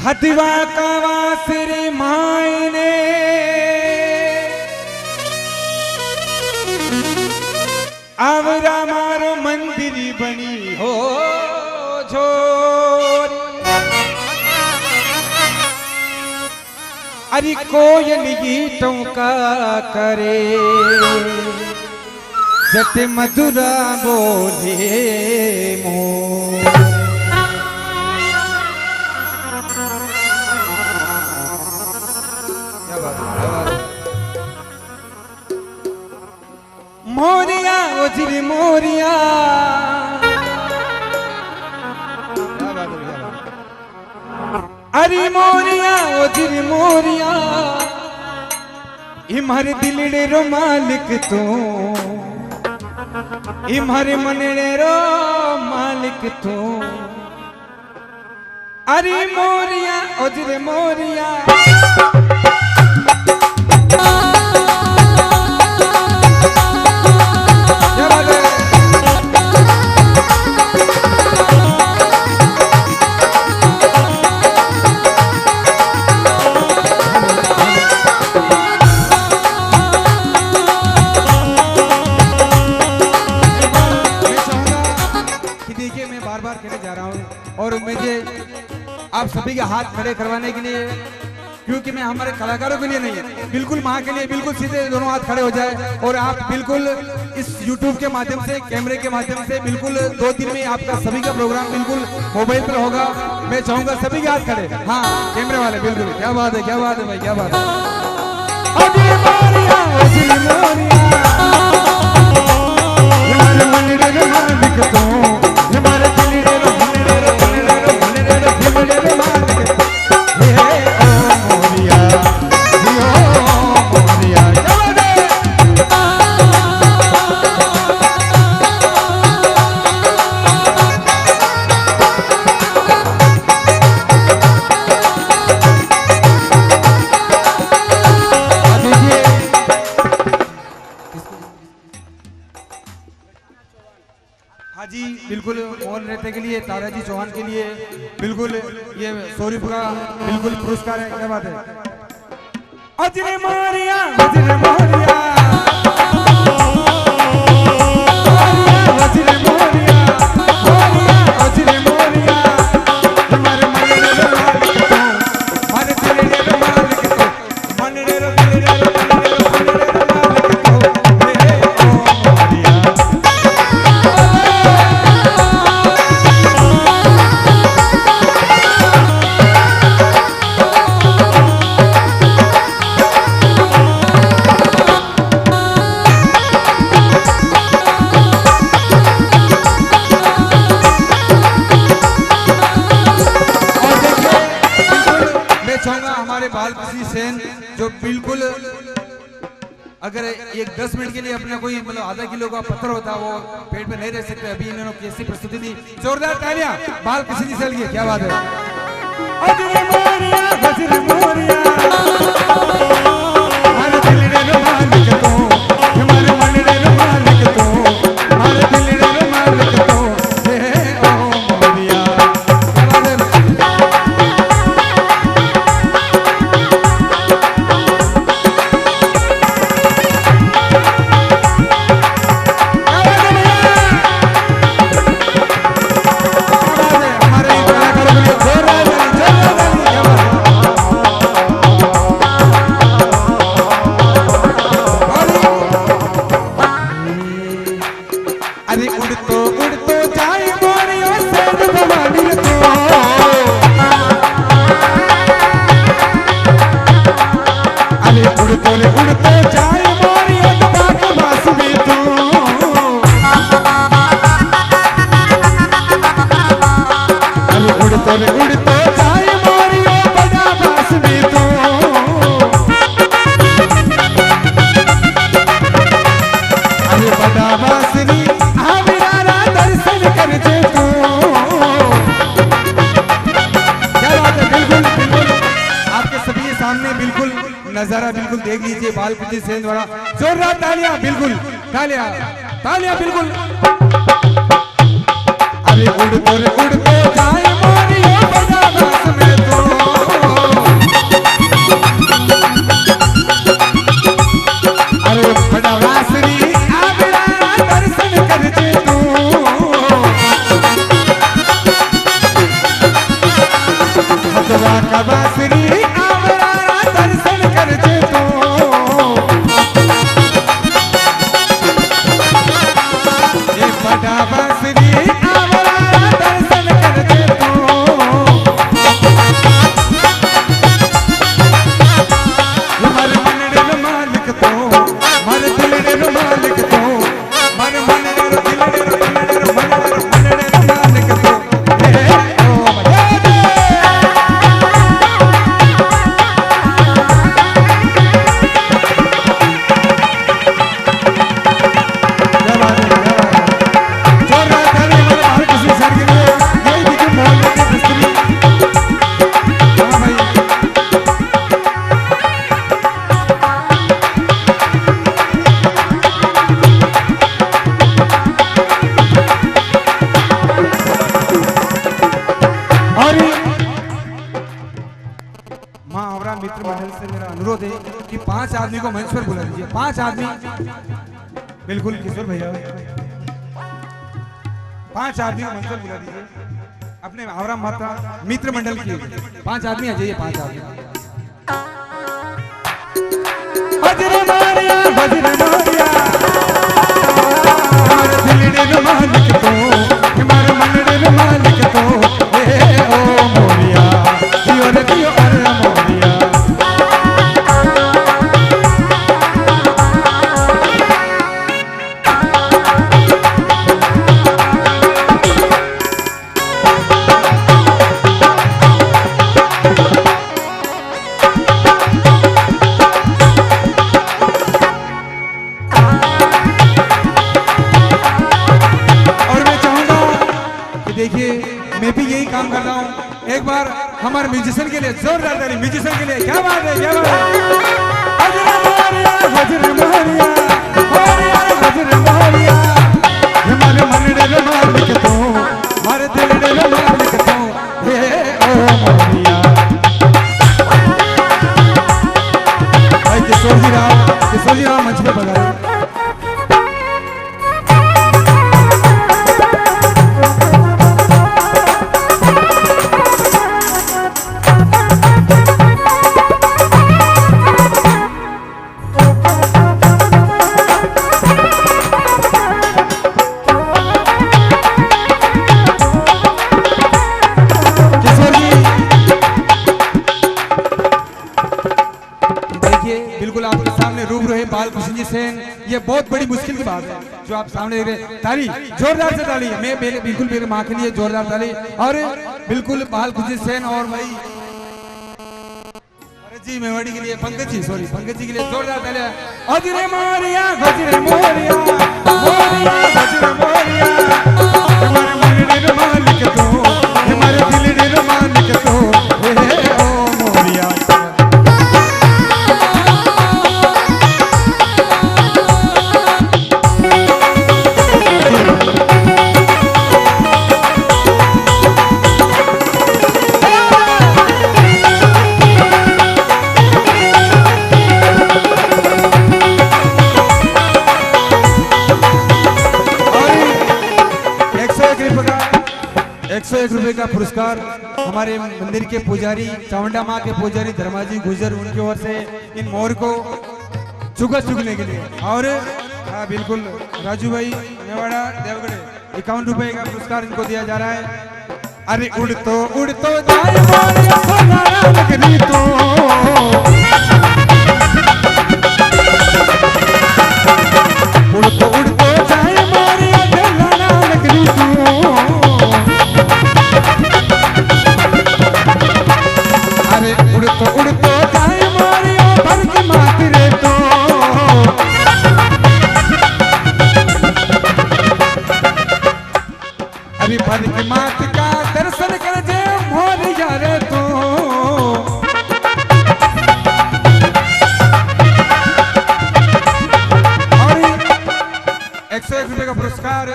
हदवा कावा सिर मायने आवरा मारो मंदिर बनी हो छोर। अरे कोयल गीतों का करे जट मधुरा बोले मोर। मोरिया ओजिर मोरिया अरे मोरिया ओजिर मोरिया इमहर दिलड़े रो मालिक तू इमहर मनड़े रो मालिक तू। अरे मोरिया ओजिर मोरिया और मुझे आप सभी के हाथ खड़े करवाने के लिए, क्योंकि मैं हमारे कलाकारों के लिए नहीं है, बिल्कुल माँ के लिए बिल्कुल सीधे दोनों हाथ खड़े हो जाए और आप बिल्कुल इस YouTube के माध्यम से, कैमरे के माध्यम से बिल्कुल 2 दिन में आपका सभी का प्रोग्राम बिल्कुल मोबाइल पर होगा। मैं चाहूंगा सभी के हाथ खड़े, हाँ कैमरे वाले बिल्कुल। क्या बात है, क्या बात है भाई, क्या बात है। हाँ जी बिल्कुल, मोहन नृत्य के लिए ताराजी चौहान के लिए बिल्कुल ये 100 रुपये का बिल्कुल पुरस्कार है। क्या बात है। अजरे मारिया अजरे मारिया जो बिल्कुल अगर एक 10 मिनट के लिए अपना कोई मतलब आधा किलो का पत्थर होता वो पेट में नहीं रह सकते, अभी इन्होंने कैसी प्रस्तुति दी। जोरदार तालियां बाल किसी से लिए। क्या बात नजारा बिल्कुल देख लीजिए बाल कृति सेन द्वारा। जोरदार तालियां, बिल्कुल तालियां तालियां बिल्कुल। अरे उड़ तो जाए मोरियो बजा में तो आपसे मेरा अनुरोध है कि 5 आदमी को मंच पर बुला दीजिए। 5 आदमी, बिल्कुल किशोर भैया, 5 आदमी को मंच पर बुला दीजिए। अपने आवरा माता मित्र मंडल की 5 आदमी आ जाइए। 5 आदमी। बजरे मारिया हमारे दिलड़े रो मालिक तो, हमारे मनड़े रो मालिक तो, ए ओ मोरिया दियो रे दियो अरे मोरिया। देखिए मैं भी यही काम करता हूँ। एक बार हमारे म्यूजिशियन के लिए जोरदार ताली, म्यूजिशियन के लिए। क्या बात है, क्या बात है। हजरे मोरिया हजरे मोरिया हजरे मोरिया, हमारे मनड़े रो मालिक तो, हमारे दिलड़े रो मालिक तो, हे ओ मोरिया। भाई किशोर जी राव मंच पे पधारे। बिल्कुल आपके सामने रूबरू है बालकृष्ण जी सेन। ये बहुत बड़ी मुश्किल की बात है जो आप सामने देख रहे हैं। ताली, जोरदार से ताली। मैं बिल्कुल मेरे माँ के लिए जोरदार ताली। और बिल्कुल बालकृष्ण जी सेन और भाई अरे जी मेवाड़ी के लिए पंकज जी के लिए जोरदार ताली। हजरे मोरिया हजरे मोरिया मोरिया हजरे मोरिया, हमारे मनड़े रो मालिक तो, हमारे दिलड़े रो मालिक तो, हे ओ मोरिया। ₹101 का पुरस्कार हमारे मंदिर के पुजारी, चामुंडा माँ के पुजारी धर्माजी गुजर, उनकी ओर से इन मोर को चुगने के लिए। और हाँ बिल्कुल राजू भाई मेवाड़ा देवगढ़, ₹51 का पुरस्कार इनको दिया जा रहा है। अरे उड़ तो जाए मोरिया सोनारा नगरी तो, उड़ तो जाए मोरिया सोनारा नगरी तो, अरे उड़ तो जाए मोरिया भर के मात रे तो, अरे भर के मात का दर्शन कर जे मोरिया रे तो। और ₹101 का पुरस्कार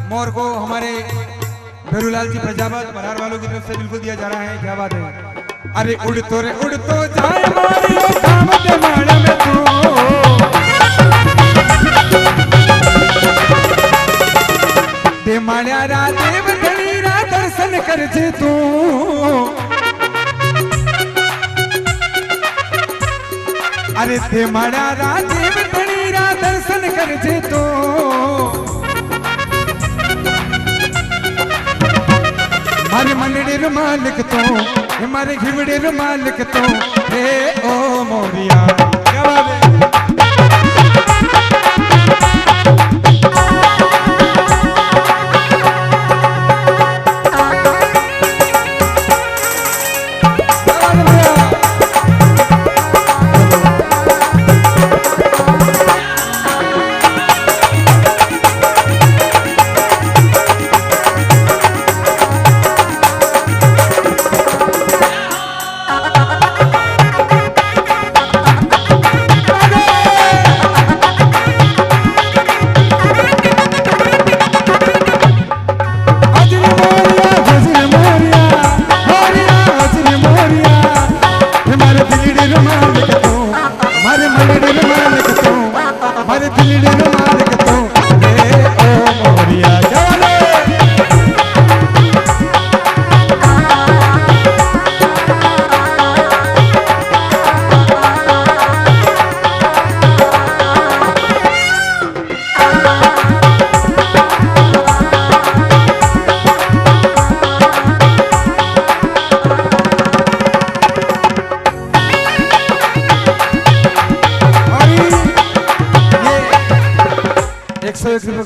मोर को हमारे भैरूलाल जी प्रजापत बरार वालों की तरफ से बिल्कुल दिया जा रहा है। क्या बात है। अरे उड़ तो जाए मोरिया काम दे माड़ा में तू, दे माड़ा रादेव धनीरा दर्शन कर जे तू, अरे दे माड़ा रादेव धनीरा दर्शन कर जे तू, हमारे मनड़े रो मालिक तो, हमारे घिवड़े रो मालिक तो, हे ओ मोरिया। क्या बात है।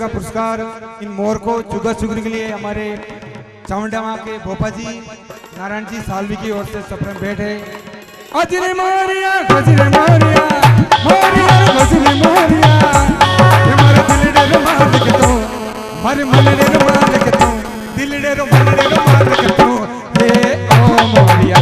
का पुरस्कार इन मोर को चुगा चुगने के लिए हमारे चामुंडा माँ के भोपा जी नारायण जी सालवी की ओर से सप्रेम भेंट है। अजरे मोरिया गजरे मोरिया मोरिया गजरे मोरिया हमारा दिल डे मालिक तो हर मन डे मालिक तो दिल डे मालिक तो हे ओ मोरिया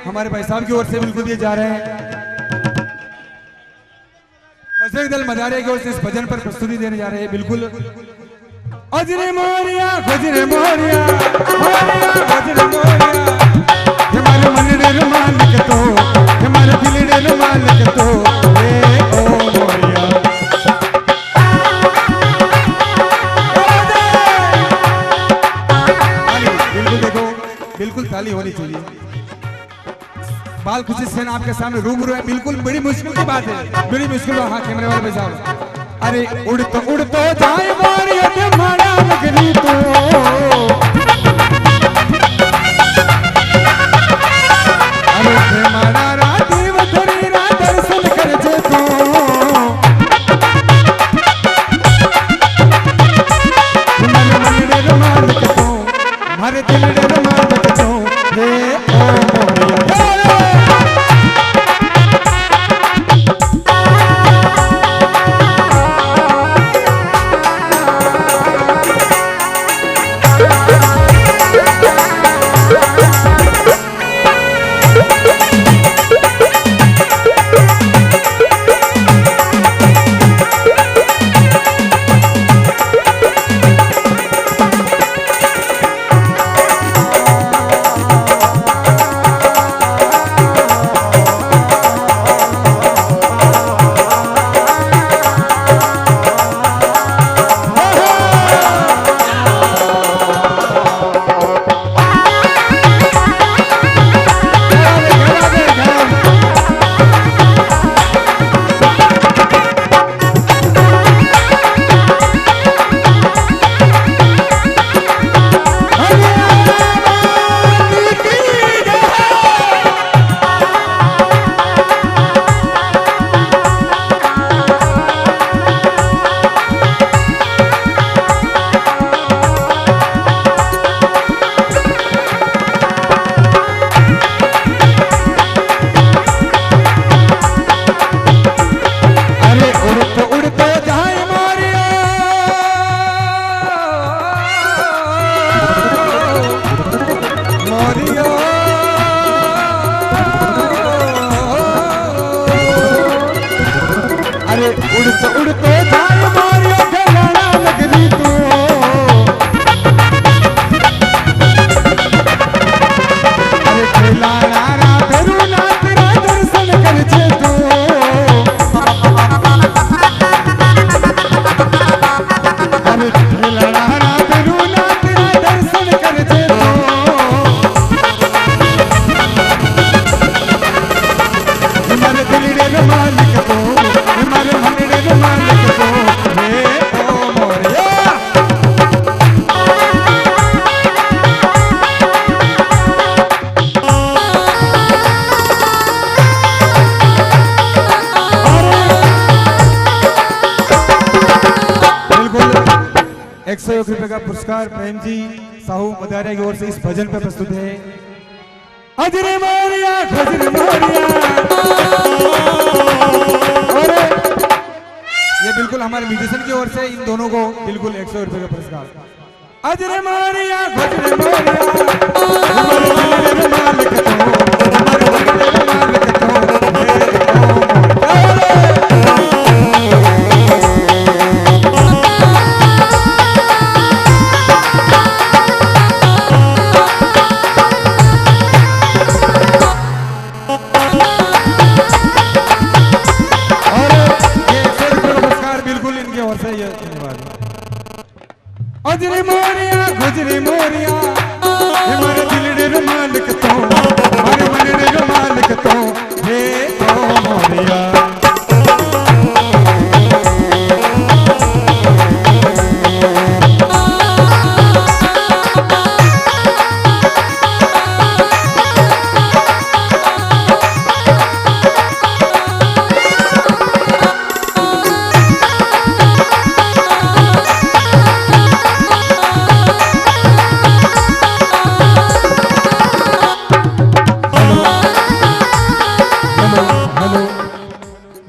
हमारे भाई साहब की ओर से बिल्कुल दिए जा रहे हैं। बजरंग दल मदारिया की ओर से इस भजन पर प्रस्तुति देने जा रहे हैं। बिल्कुल अजरे मोरिया गजरे मोरिया मोरिया गजरे मोरिया हमारे मन रे मालिक तो हमारे दिल रे मालिक तो हे ओ मोरिया बिल्कुल देखो बिल्कुल ताली होनी चाहिए। बाल खुशी सेन आपके सामने रूबरू है। बिल्कुल बड़ी मुश्किल की बात है, बड़ी मुश्किल। हाँ कैमरे वाले भाई साहब, अरे उड़ तो जाए बारिया के मारा लगनी तो अरे मारा राती वधरी रा दर्शन कर जे तो मन रे मालिक तो हमारे दिल रे मालिक तो हे ओ मोरिया उड़ते जाए मारिया गलाना लगनी तू अरे खिलाना रा तेरू ना तेरा दर्शन कर जे तू अरे खिलाना रा तेरू ना तेरा दर्शन कर जे तू हमारे दिल रे मालिक तो हमारे मन रे मालिक तो हे ओ मोरिया बिल्कुल 101 रुपए का पुरस्कार प्रेम जी साहू मदारिया की ओर से इस भजन पे प्रस्तुत है। अजरे मोरिया गजरे मोरिया और ये बिल्कुल हमारे म्यूजिशियन की ओर से इन दोनों को बिल्कुल 100 रुपए का पुरस्कार। अजरे मोरिया गजरे मोरिया हमारे मालिक तो मोरिया।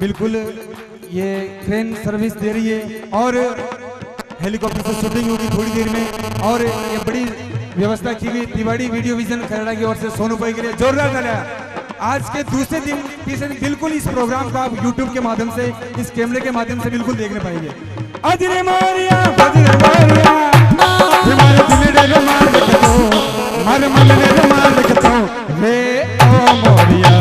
बिल्कुल ये ट्रेन सर्विस दे रही है और हेलीकॉप्टर से शूटिंग होगी थोड़ी देर में। और ये बड़ी व्यवस्था की हुई तिवाड़ी वीडियो विजन कनाडा की ओर से सोनू भाई के लिए जोरदार तालियां। आज के दूसरे दिन तीसरे दिन बिल्कुल इस प्रोग्राम को आप यूट्यूब के माध्यम से इस कैमरे के माध्यम से बिल्कुल देखने पाएंगे। अजरे मोरिया अजरे मोरिया हमारे दिल रे रुमाल कतो मार मन रे रुमाल कतो रे ओ मोरिया।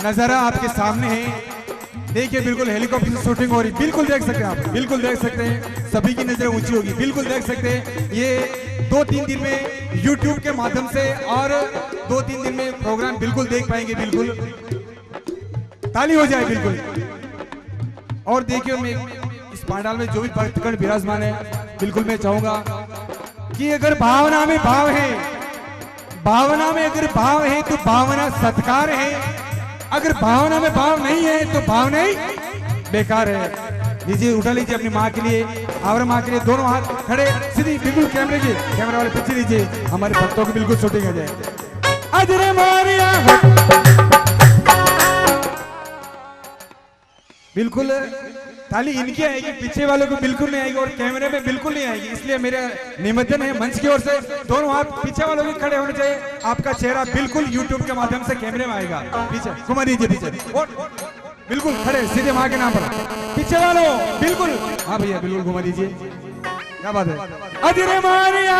नजारा आपके सामने है, देखिए बिल्कुल हेलीकॉप्टर से शूटिंग हो रही, बिल्कुल देख सकते हैं आप, बिल्कुल देख सकते हैं, सभी की नजरें ऊंची होगी, बिल्कुल देख सकते हैं। ये 2-3 दिन में YouTube के माध्यम से और 2-3 दिन में प्रोग्राम बिल्कुल देख पाएंगे, बिल्कुल ताली हो जाए बिल्कुल। और देखिए मैं इस पांडाल में जो भी भक्तगण विराजमान है, बिल्कुल मैं चाहूंगा कि अगर भावना में भाव है, भावना में अगर भाव है तो भावना सत्कार है, अगर भावना में भाव नहीं है तो भावना ही बेकार है। लीजिए उठा लीजिए अपनी माँ के लिए और माँ के लिए, दोनों हाथ खड़े सीधी बिल्कुल कैमरे वाले पीछे लीजिए, हमारे भक्तों की बिल्कुल शूटिंग हो जाए। अजरे मोरिया बिल्कुल ताली इनकी आएगी, पीछे वालों को बिल्कुल नहीं आएगी और कैमरे में बिल्कुल नहीं आएगी। इसलिए मेरा निवेदन है मंच की ओर से दोनों हाथ पीछे वालों के खड़े होने चाहिए, आपका चेहरा बिल्कुल यूट्यूब के माध्यम से कैमरे में आएगा। पीछे घुमा दीजिए, पीछे बिल्कुल खड़े सीधे माँ के नाम पर, पीछे वालों बिल्कुल, हाँ भैया बिल्कुल घुमा दीजिए, क्या बात है। अजरे मोरिया